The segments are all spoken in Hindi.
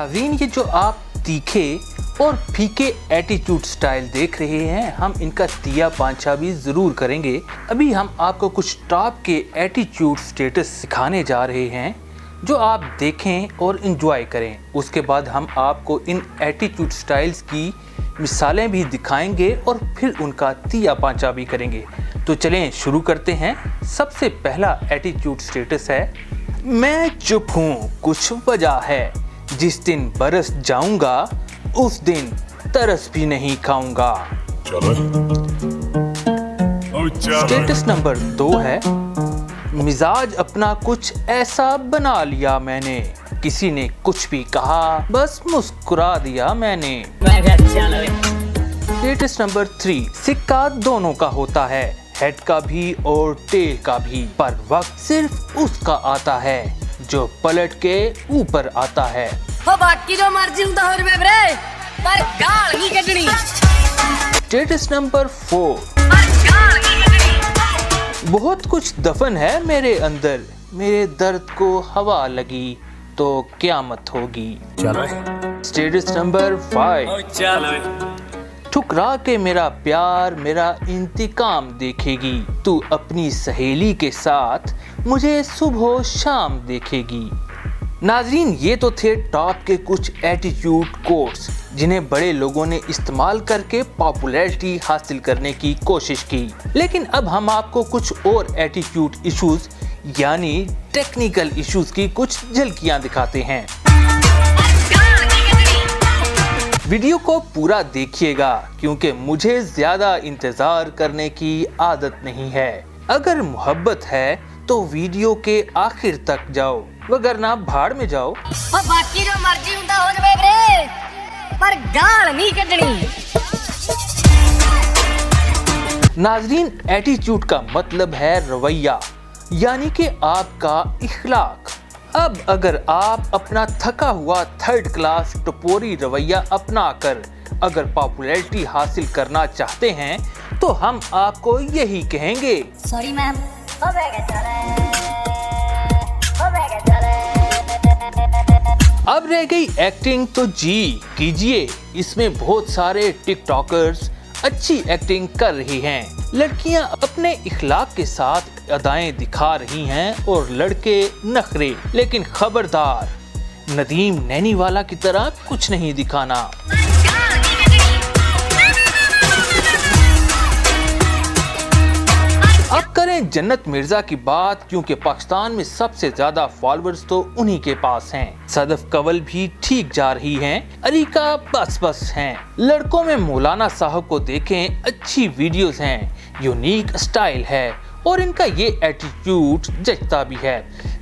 नाज़रीन, ये जो आप तीखे और फीके एटीट्यूड स्टाइल देख रहे हैं, हम इनका तिया पांचा भी ज़रूर करेंगे। अभी हम आपको कुछ टॉप के एटीट्यूड स्टेटस सिखाने जा रहे हैं जो आप देखें और इंजॉय करें। उसके बाद हम आपको इन एटीट्यूड स्टाइल्स की मिसालें भी दिखाएंगे और फिर उनका तिया पांचा भी करेंगे। तो चलें शुरू करते हैं। सबसे पहला एटीट्यूड स्टेटस है, मैं चुप हूँ कुछ वजह है, जिस दिन बरस जाऊंगा उस दिन तरस भी नहीं खाऊंगा। स्टेटस नंबर 2 है, मिजाज अपना कुछ ऐसा बना लिया मैंने, किसी ने कुछ भी कहा बस मुस्कुरा दिया मैंने। स्टेटस नंबर 3, सिक्का दोनों का होता है, हेड का भी और टेल का भी, पर वक्त सिर्फ उसका आता है जो पलट के ऊपर आता है। बाकी जो मर्जी ਹੁੰਦਾ ਹੋਰ ਬੇਬਰੇ ਪਰ ਗਾਲ ਨਹੀਂ ਕੱਢਣੀ। स्टेटस नंबर 4, पर गाल नहीं ਕੱਢਣੀ। बहुत कुछ दफन है मेरे अंदर, मेरे दर्द को हवा लगी तो क्यामत होगी। स्टेटस नंबर 5, ठुकरा के मेरा प्यार मेरा इंतकाम देखेगी, तू अपनी सहेली के साथ मुझे सुबह शाम देखेगी। नाजरीन, ये तो थे टॉप के कुछ एटीट्यूड कोट्स जिन्हें बड़े लोगों ने इस्तेमाल करके पॉपुलैरिटी हासिल करने की कोशिश की। लेकिन अब हम आपको कुछ और एटीट्यूड इश्यूज यानी टेक्निकल इश्यूज की कुछ झलकियां दिखाते हैं। वीडियो को पूरा देखिएगा क्योंकि मुझे ज्यादा इंतजार करने की आदत नहीं है। अगर मोहब्बत है तो वीडियो के आखिर तक जाओ, वगरना भाड़ में जाओ। बाकी जो मर्जी ਹੁੰਦਾ ਹੋ ਜਵੇ ਵੀਰੇ पर गाल नहीं ਕੱਢਣੀ। नाजरीन, एटीट्यूड का मतलब है रवैया यानी कि आपका इखलाक। अब अगर आप अपना थका हुआ थर्ड क्लास टपोरी रवैया अपना कर अगर पॉपुलैरिटी हासिल करना चाहते हैं तो हम आपको यही कहेंगे, सॉरी मैम। अब रह गई एक्टिंग तो जी कीजिए। इसमें बहुत सारे टिकटॉकर्स अच्छी एक्टिंग कर रही हैं। लड़कियां अपने इखलाक के साथ अदाएं दिखा रही हैं और लड़के नखरे। लेकिन खबरदार, नदीम नैनीवाला की तरह कुछ नहीं दिखाना। अब करें जन्नत मिर्जा की बात, क्योंकि पाकिस्तान में सबसे ज्यादा फॉलोअर्स तो उन्हीं के पास हैं। सदफ कंवल भी ठीक जा रही हैं, अरीका बस हैं। लड़कों में मौलाना साहब को देखें, अच्छी वीडियोस हैं, यूनिक स्टाइल है और इनका ये एटीट्यूड जचता भी है।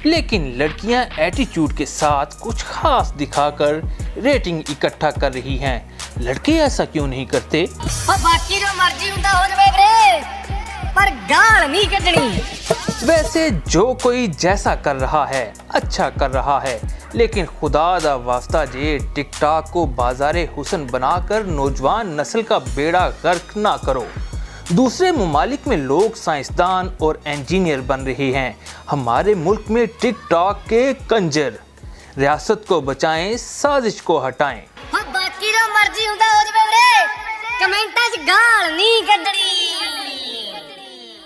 लेकिन लड़कियां एटीट्यूड के साथ कुछ खास दिखाकर रेटिंग इकट्ठा कर रही हैं। लड़के ऐसा क्यों नहीं करते? बाकी जो मर्जी ਹੁੰਦਾ ਹੋ ਜਵੇ ਵੀਰੇ पर गाल नहीं ਕੱਢਣੀ। वैसे जो कोई जैसा कर रहा है अच्छा कर रहा है, लेकिन खुदा दा वास्ता जे टिकटॉक को बाजारे हुस्न बनाकर नौजवान नस्ल का बेड़ा गर्क ना करो। दूसरे ममालिक में लोग साइंसदान और इंजीनियर बन रहे हैं, हमारे मुल्क में टिकटॉक के कंजर। रियासत को बचाएं, साजिश को हटाएं। बाकी जो मर्जी ਹੁੰਦਾ ਹੋ ਜਵੇ ਵੀਰੇ ਕਮੈਂਟਾਂ 'ਚ ਗਾਲ ਨਹੀਂ ਕੱਢਣੀ।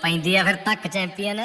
ਪੈਂਦੀ ਆ ਫਿਰ ਤੱਕ ਚੈਂਪੀਅਨ।